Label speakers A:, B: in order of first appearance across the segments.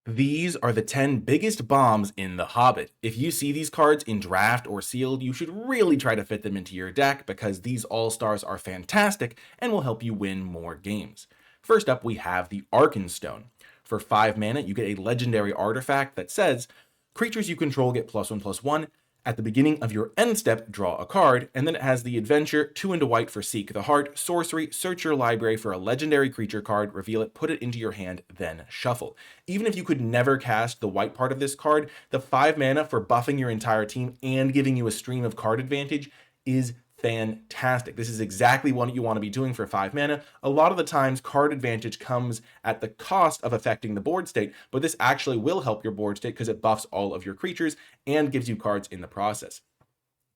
A: These are the 10 biggest bombs in The Hobbit. If you see these cards in draft or sealed, you should really try to fit them into your deck because these all-stars are fantastic and will help you win more games. First up, we have the Arkenstone. For 5 mana, you get a legendary artifact that says, creatures you control get +1/+1. At the beginning of your end step, draw a card, and then it has the adventure, 2 and a white for Seek the Heart, sorcery, search your library for a legendary creature card, reveal it, put it into your hand, then shuffle. Even if you could never cast the white part of this card, the 5 mana for buffing your entire team and giving you a stream of card advantage is fantastic. This is exactly what you want to be doing for 5 mana. A lot of the times, card advantage comes at the cost of affecting the board state, but this actually will help your board state because it buffs all of your creatures and gives you cards in the process.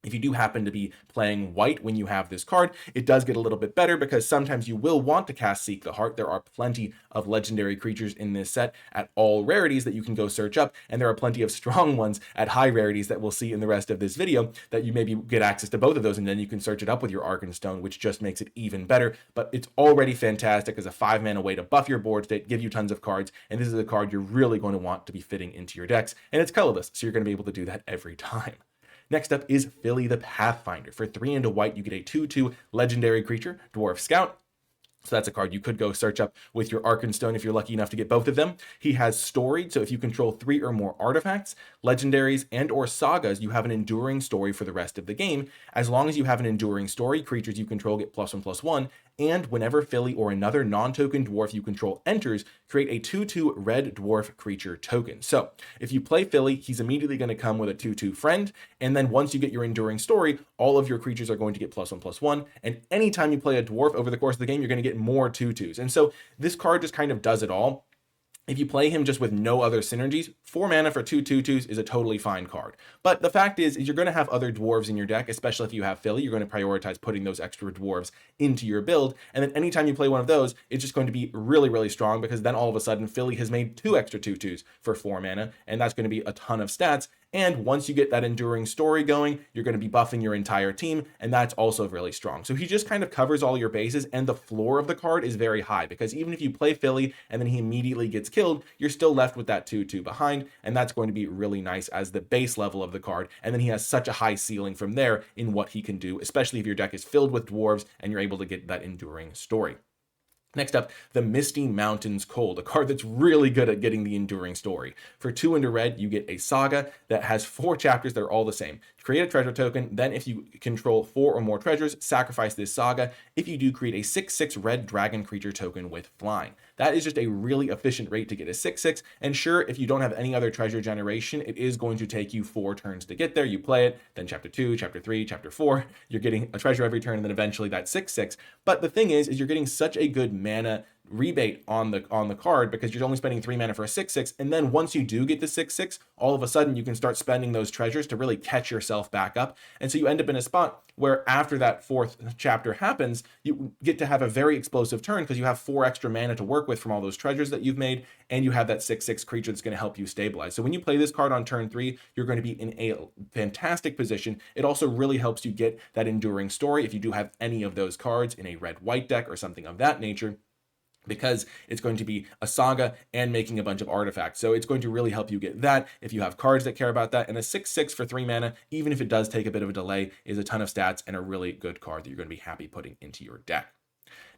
A: If you do happen to be playing white when you have this card, it does get a little bit better because sometimes you will want to cast Seek the Heart. There are plenty of legendary creatures in this set at all rarities that you can go search up, and there are plenty of strong ones at high rarities that we'll see in the rest of this video that you maybe get access to both of those, and then you can search it up with your Arkenstone, which just makes it even better. But it's already fantastic as a 5 mana way to buff your board state, give you tons of cards, and this is a card you're really going to want to be fitting into your decks, and it's colorless, so you're going to be able to do that every time. Next up is Philly the Pathfinder. For 3 and a white, you get a 2/2 legendary creature, Dwarf Scout. So that's a card you could go search up with your Arkenstone if you're lucky enough to get both of them. He has Storied, so if you control 3 or more artifacts, legendaries, and or sagas, you have an enduring story for the rest of the game. As long as you have an enduring story, creatures you control get +1/+1, and whenever Philly or another non-token dwarf you control enters, create a 2/2 red dwarf creature token. So if you play Philly, he's immediately going to come with a 2/2 friend, and then once you get your enduring story, all of your creatures are going to get +1/+1, and anytime you play a dwarf over the course of the game, you're going to get more 2/2s. And so this card just kind of does it all. If you play him just with no other synergies, 4 mana for 2 2/2s is a totally fine card. But the fact is you're going to have other dwarves in your deck, especially if you have Philly. You're going to prioritize putting those extra dwarves into your build. And then anytime you play one of those, it's just going to be really, really strong because then all of a sudden Philly has made 2 extra 2/2s for 4 mana, and that's going to be a ton of stats. And once you get that enduring story going, you're going to be buffing your entire team, and that's also really strong. So he just kind of covers all your bases, and the floor of the card is very high because even if you play Philly and then he immediately gets killed, you're still left with that 2/2 behind, and that's going to be really nice as the base level of the card. And then he has such a high ceiling from there in what he can do, especially if your deck is filled with dwarves and you're able to get that enduring story. Next up, the Misty Mountains Cold, a card that's really good at getting the enduring story. For 2 and a red, you get a saga that has 4 chapters that are all the same. Create a treasure token, then if you control 4 or more treasures, sacrifice this saga. If you do, create a 6/6 red dragon creature token with flying. That is just a really efficient rate to get a 6/6, and sure, if you don't have any other treasure generation, it is going to take you 4 turns to get there. You play it, then chapter 2, chapter 3, chapter 4, you're getting a treasure every turn, and then eventually that 6/6. But the thing is you're getting such a good mana rebate on the card because you're only spending 3 mana for a 6/6, and then once you do get the 6/6, all of a sudden you can start spending those treasures to really catch yourself back up. And so you end up in a spot where after that 4th chapter happens, you get to have a very explosive turn because you have 4 extra mana to work with from all those treasures that you've made, and you have that 6/6 creature that's going to help you stabilize. So when you play this card on turn 3, you're going to be in a fantastic position. It also really helps you get that enduring story if you do have any of those cards in a red-white deck or something of that nature, because it's going to be a saga and making a bunch of artifacts. So it's going to really help you get that if you have cards that care about that. And a 6/6 for 3 mana, even if it does take a bit of a delay, is a ton of stats and a really good card that you're going to be happy putting into your deck.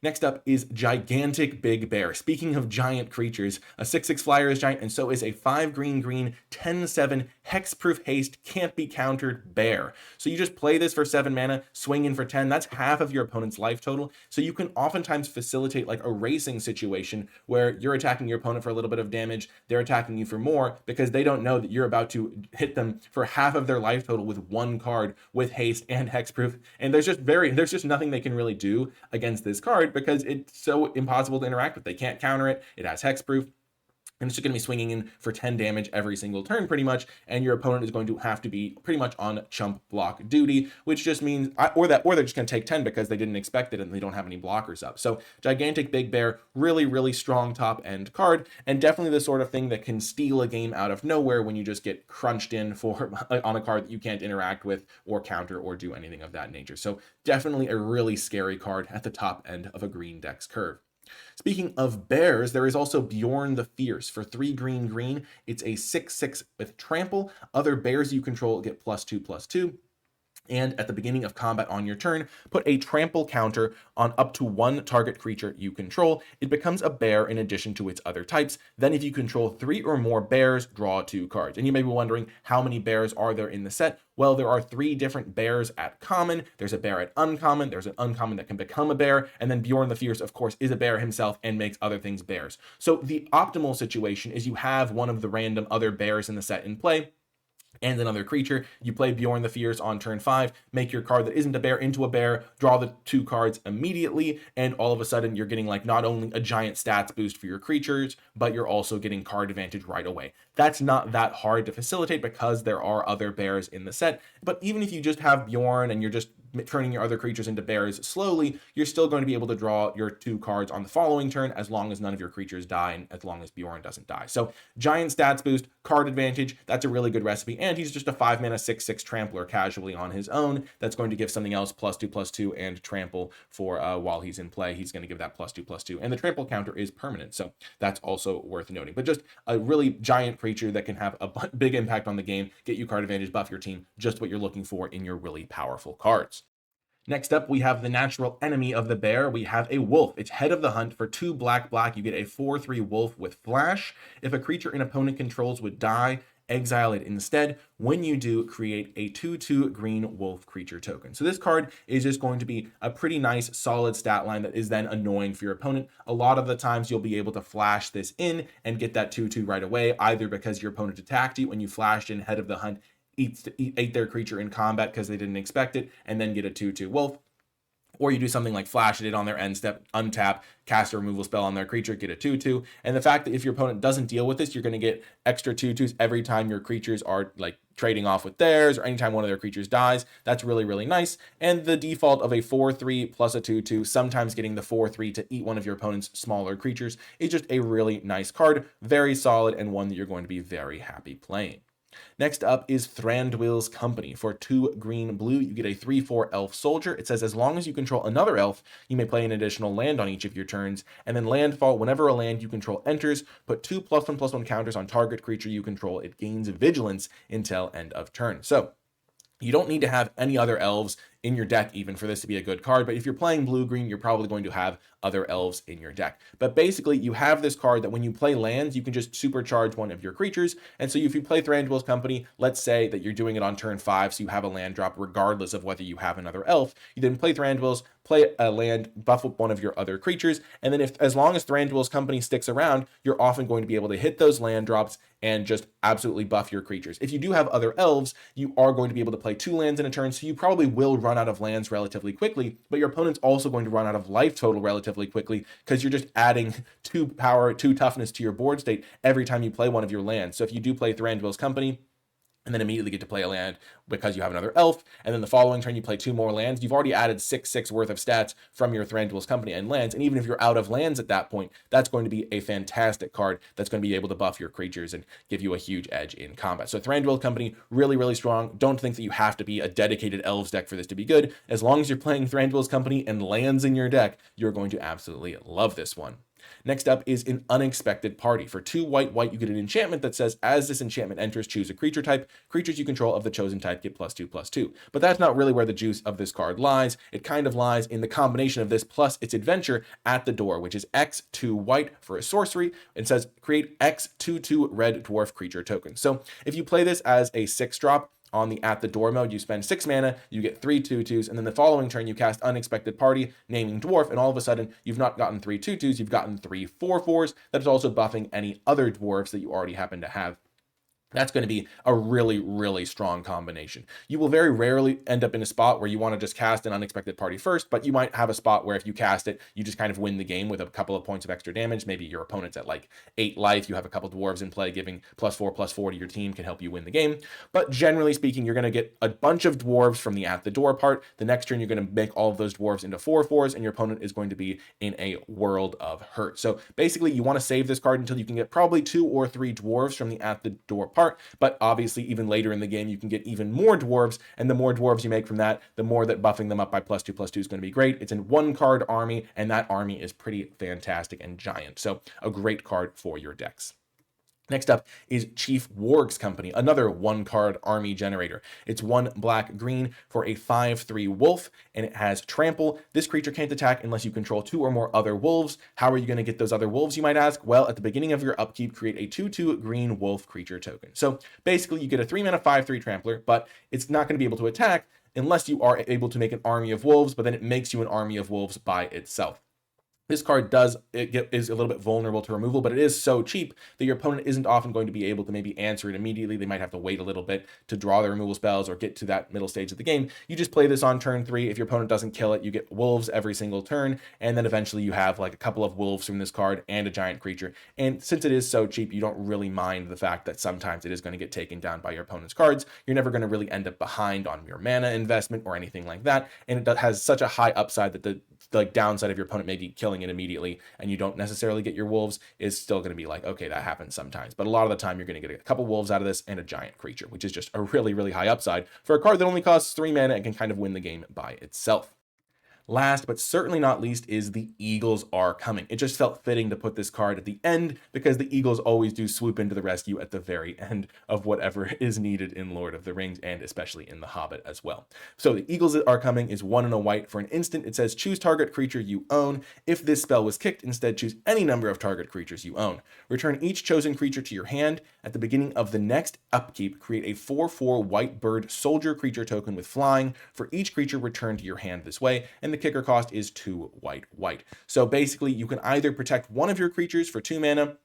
A: Next up is Gigantic Big Bear. Speaking of giant creatures, a 6/6 flyer is giant, and so is a 5 green 10/7 hexproof haste, can't be countered bear. So you just play this for 7 mana, swing in for 10. That's half of your opponent's life total. So you can oftentimes facilitate like a racing situation where you're attacking your opponent for a little bit of damage, they're attacking you for more because they don't know that you're about to hit them for half of their life total with 1 card with haste and hexproof. And there's just nothing they can really do against this card because it's so impossible to interact with. They can't counter it. It has hexproof. And it's just going to be swinging in for 10 damage every single turn pretty much, and your opponent is going to have to be pretty much on chump block duty, which just means, or they're just going to take 10 because they didn't expect it and they don't have any blockers up. So Gigantic Big Bear, really, really strong top end card, and definitely the sort of thing that can steal a game out of nowhere when you just get crunched in for on a card that you can't interact with or counter or do anything of that nature. So definitely a really scary card at the top end of a green deck's curve. Speaking of bears, there is also Bjorn the Fierce. For 3 green green, it's a 6/6 with trample. Other bears you control get +2/+2. And at the beginning of combat on your turn, put a trample counter on up to 1 target creature you control. It becomes a bear in addition to its other types. Then if you control 3 or more bears, draw 2 cards. And you may be wondering, how many bears are there in the set? Well, there are 3 different bears at common. There's a bear at uncommon, there's an uncommon that can become a bear, and then Bjorn the Fierce, of course, is a bear himself and makes other things bears. So the optimal situation is you have one of the random other bears in the set in play, and another creature. You play Bjorn the Fierce on turn 5, make your card that isn't a bear into a bear, draw the 2 cards immediately, and all of a sudden you're getting like not only a giant stats boost for your creatures, but you're also getting card advantage right away. That's not that hard to facilitate because there are other bears in the set, but even if you just have Bjorn and you're just turning your other creatures into bears slowly, you're still going to be able to draw your 2 cards on the following turn as long as none of your creatures die and as long as Bjorn doesn't die. So giant stats boost, card advantage, that's a really good recipe. And he's just a 5 mana 6/6 trampler casually on his own. That's going to give something else +2/+2 and trample for while he's in play. He's going to give that +2/+2. And the trample counter is permanent. So that's also worth noting. But just a really giant creature that can have a big impact on the game, get you card advantage, buff your team, just what you're looking for in your really powerful cards. Next up, we have the natural enemy of the bear. We have a wolf. It's head of the hunt. For 2 black, you get a 4/3 wolf with flash. If a creature an opponent controls would die, exile it instead. When you do, create a 2/2 green wolf creature token. So this card is just going to be a pretty nice solid stat line that is then annoying for your opponent. A lot of the times you'll be able to flash this in and get that 2/2 right away, either because your opponent attacked you when you flashed in head of the hunt, ate their creature in combat because they didn't expect it, and then get a 2/2 wolf. Or you do something like flash it on their end step, untap, cast a removal spell on their creature, get a 2/2. And the fact that if your opponent doesn't deal with this, you're going to get extra 2/2s every time your creatures are like trading off with theirs, or anytime one of their creatures dies. That's really, really nice. And the default of a 4/3 plus a 2/2, sometimes getting the 4/3 to eat one of your opponent's smaller creatures, is just a really nice card. Very solid, and one that you're going to be very happy playing. Next up is Thranduil's Company. For 2 green blue, you get a 3/4 elf soldier. It says as long as you control another elf, you may play an additional land on each of your turns, and then landfall, whenever a land you control enters, put 2 +1/+1 counters on target creature you control. It gains vigilance until end of turn. So you don't need to have any other elves in your deck even for this to be a good card, but if you're playing blue-green, you're probably going to have other elves in your deck. But basically, you have this card that when you play lands, you can just supercharge one of your creatures, and so if you play Thranduil's Company, let's say that you're doing it on turn 5, so you have a land drop regardless of whether you have another elf, you then play Thranduil's, play a land, buff up one of your other creatures, and then as long as Thranduil's Company sticks around, you're often going to be able to hit those land drops and just absolutely buff your creatures. If you do have other elves, you are going to be able to play 2 lands in a turn, so you probably will run out of lands relatively quickly, but your opponent's also going to run out of life total relatively quickly because you're just adding 2 power, 2 toughness to your board state every time you play one of your lands. So if you do play Thranduil's Company, and then immediately get to play a land because you have another elf, and then the following turn you play 2 more lands, you've already added 6/6 worth of stats from your Thranduil's Company and lands, and even if you're out of lands at that point, that's going to be a fantastic card that's going to be able to buff your creatures and give you a huge edge in combat. So Thranduil's Company, really, really strong. Don't think that you have to be a dedicated elves deck for this to be good. As long as you're playing Thranduil's Company and lands in your deck, you're going to absolutely love this one. Next up is an Unexpected Party. For 2 white, you get an enchantment that says, as this enchantment enters, choose a creature type. Creatures you control of the chosen type get +2/+2. But that's not really where the juice of this card lies. It kind of lies in the combination of this plus its adventure at the door, which is X 2 white for a sorcery. It says, create X 2/2 red dwarf creature token. So if you play this as a 6-drop, on the at the door mode, you spend 6 mana, you get 3 2/2s, and then the following turn you cast Unexpected Party, naming dwarf, and all of a sudden you've not gotten 3 2/2s, you've gotten 3 4/4s. That is also buffing any other dwarves that you already happen to have. That's going to be a really, really strong combination. You will very rarely end up in a spot where you want to just cast an Unexpected Party first, but you might have a spot where if you cast it, you just kind of win the game with a couple of points of extra damage. Maybe your opponent's at like 8 life, you have a couple dwarves in play, giving +4/+4 to your team can help you win the game. But generally speaking, you're going to get a bunch of dwarves from the at the door part. The next turn, you're going to make all of those dwarves into 4/4s, and your opponent is going to be in a world of hurt. So basically, you want to save this card until you can get probably 2 or 3 dwarves from the at the door part. apart. But obviously, even later in the game, you can get even more dwarves, and the more dwarves you make from that, the more that buffing them up by +2/+2 is going to be great. It's in 1-card army, and that army is pretty fantastic and giant. So a great card for your decks. Next up is Chief Warg's Company, another 1-card army generator. It's 1 black-green for a 5/3 wolf, and it has trample. This creature can't attack unless you control 2 or more other wolves. How are you going to get those other wolves, you might ask? Well, at the beginning of your upkeep, create a 2/2 green wolf creature token. So basically, you get a 3-mana 5/3 trampler, but it's not going to be able to attack unless you are able to make an army of wolves, but then it makes you an army of wolves by itself. This card is a little bit vulnerable to removal, but it is so cheap that your opponent isn't often going to be able to maybe answer it immediately. They might have to wait a little bit to draw their removal spells or get to that middle stage of the game. You just play this on turn 3. If your opponent doesn't kill it, you get wolves every single turn, and then eventually you have like a couple of wolves from this card and a giant creature. And since it is so cheap, you don't really mind the fact that sometimes it is going to get taken down by your opponent's cards. You're never going to really end up behind on your mana investment or anything like that, and it has such a high upside that the downside of your opponent maybe killing it immediately and you don't necessarily get your wolves is still going to be like, okay, that happens sometimes. But a lot of the time you're going to get a couple wolves out of this and a giant creature, which is just a really, really high upside for a card that only costs 3 mana and can kind of win the game by itself. Last, but certainly not least, is The Eagles Are Coming. It just felt fitting to put this card at the end because the Eagles always do swoop into the rescue at the very end of whatever is needed in Lord of the Rings and especially in The Hobbit as well. So The Eagles Are Coming is 1 and a white. For an instant, it says choose target creature you own. If this spell was kicked, instead choose any number of target creatures you own. Return each chosen creature to your hand. At the beginning of the next upkeep, create a 4/4 white bird soldier creature token with flying. For each creature returned to your hand this way, and the kicker cost is 2 white. So basically you can either protect one of your creatures for 2 mana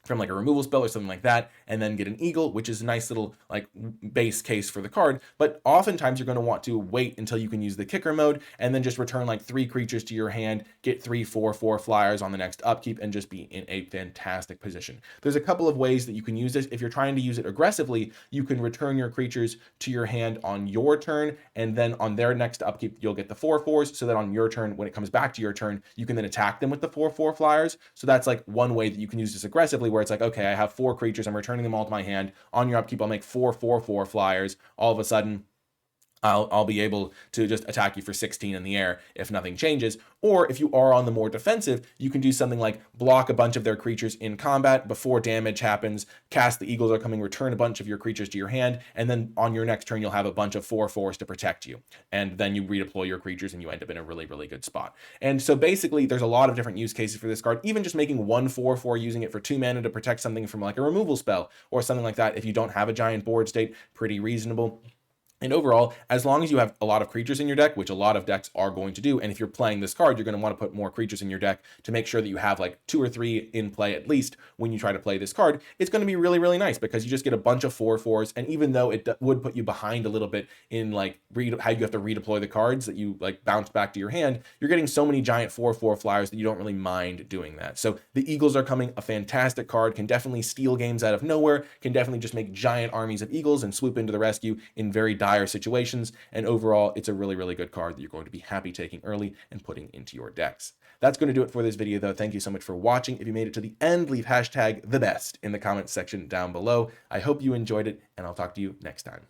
A: from like a removal spell or something like that, and then get an eagle, which is a nice little like base case for the card. But oftentimes you're going to want to wait until you can use the kicker mode and then just return like 3 creatures to your hand, get 3 4/4 flyers on the next upkeep, and just be in a fantastic position. There's a couple of ways that you can use this. If you're trying to use it aggressively, you can return your creatures to your hand on your turn, and then on their next upkeep you'll get the 4/4s, so that on your turn, when it comes back to your turn, you can then attack them with the 4/4 flyers. So that's like one way that you can use this aggressively, where it's like, okay, I have 4 creatures, I'm returning them all to my hand. On your upkeep, I'll make 4 4/4 flyers. All of a sudden, I'll be able to just attack you for 16 in the air if nothing changes. Or if you are on the more defensive, you can do something like block a bunch of their creatures in combat before damage happens, cast The Eagles Are Coming, return a bunch of your creatures to your hand, and then on your next turn, you'll have a bunch of 4/4s to protect you. And then you redeploy your creatures and you end up in a really, really good spot. And so basically, there's a lot of different use cases for this card. Even just making 1 4/4, using it for 2 mana to protect something from like a removal spell or something like that. If you don't have a giant board state, pretty reasonable. And overall, as long as you have a lot of creatures in your deck, which a lot of decks are going to do, and if you're playing this card, you're going to want to put more creatures in your deck to make sure that you have like 2 or 3 in play at least when you try to play this card, it's going to be really, really nice because you just get a bunch of 4/4s. And even though it would put you behind a little bit in like how you have to redeploy the cards that you like bounce back to your hand, you're getting so many giant 4/4 flyers that you don't really mind doing that. So The Eagles Are Coming, a fantastic card, can definitely steal games out of nowhere, can definitely just make giant armies of eagles and swoop into the rescue in very dire situations. And overall, it's a really, really good card that you're going to be happy taking early and putting into your decks. That's going to do it for this video, though. Thank you so much for watching. If you made it to the end, leave #TheBest in the comments section down below. I hope you enjoyed it, and I'll talk to you next time.